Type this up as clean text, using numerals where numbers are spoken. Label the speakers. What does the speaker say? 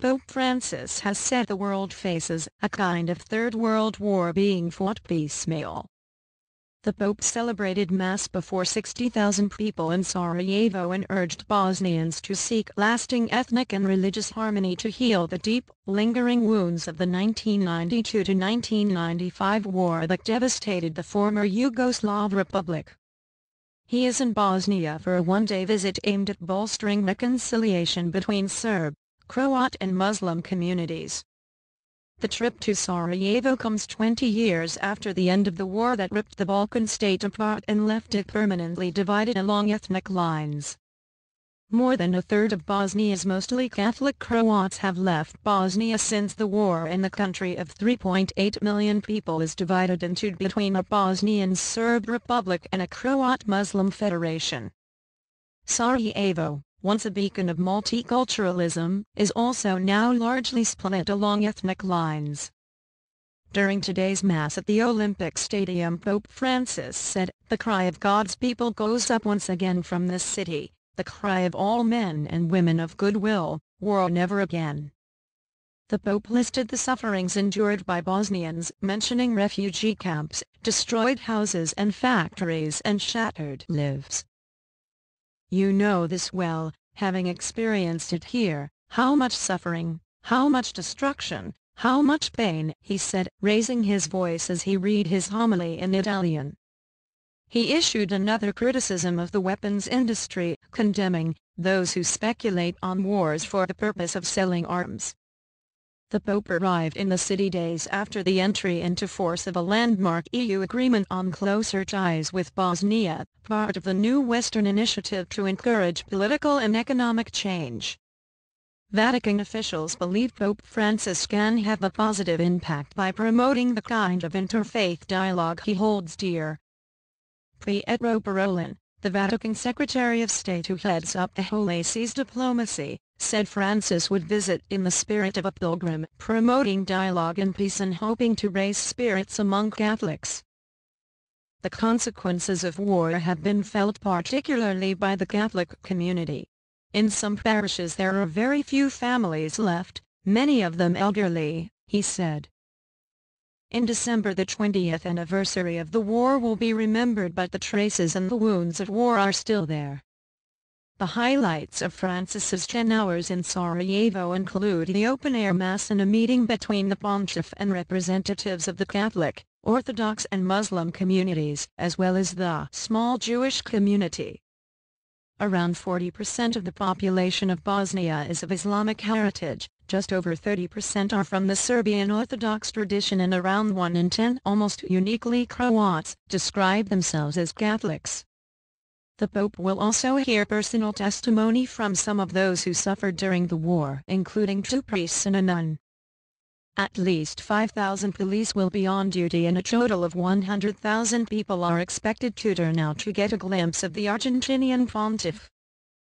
Speaker 1: Pope Francis has said the world faces a kind of Third World War being fought piecemeal. The Pope celebrated Mass before 60,000 people in Sarajevo and urged Bosnians to seek lasting ethnic and religious harmony to heal the deep, lingering wounds of the 1992–1995 war that devastated the former Yugoslav republic. He is in Bosnia for a one-day visit aimed at bolstering reconciliation between Serb, Croat and Muslim communities. The trip to Sarajevo comes 20 years after the end of the war that ripped the Balkan state apart and left it permanently divided along ethnic lines. More than a third of Bosnia's mostly Catholic Croats have left Bosnia since the war, and the country of 3.8 million people is divided into between a Bosnian Serb republic and a Croat-Muslim federation. Sarajevo, once a beacon of multiculturalism, is also now largely split along ethnic lines. During today's Mass at the Olympic Stadium, Pope Francis said, "The cry of God's people goes up once again from this city, the cry of all men and women of goodwill, war never again." The Pope listed the sufferings endured by Bosnians, mentioning refugee camps, destroyed houses and factories and shattered lives. "You know this well, having experienced it here, how much suffering, how much destruction, how much pain," he said, raising his voice as he read his homily in Italian. He issued another criticism of the weapons industry, condemning those who speculate on wars for the purpose of selling arms. The Pope arrived in the city days after the entry into force of a landmark EU agreement on closer ties with Bosnia, part of the new Western initiative to encourage political and economic change. Vatican officials believe Pope Francis can have a positive impact by promoting the kind of interfaith dialogue he holds dear. Pietro Parolin, the Vatican Secretary of State who heads up the Holy See's diplomacy, said Francis would visit in the spirit of a pilgrim, promoting dialogue and peace and hoping to raise spirits among Catholics. The consequences of war have been felt particularly by the Catholic community. In some parishes there are very few families left, many of them elderly, he said. In December, the 20th anniversary of the war will be remembered, but the traces and the wounds of war are still there. The highlights of Francis's 10 hours in Sarajevo include the open-air Mass and a meeting between the Pontiff and representatives of the Catholic, Orthodox and Muslim communities, as well as the small Jewish community. Around 40% of the population of Bosnia is of Islamic heritage, just over 30% are from the Serbian Orthodox tradition, and around 1 in 10, almost uniquely Croats, describe themselves as Catholics. The Pope will also hear personal testimony from some of those who suffered during the war, including 2 priests and a nun. At least 5,000 police will be on duty, and a total of 100,000 people are expected to turn out to get a glimpse of the Argentinian pontiff.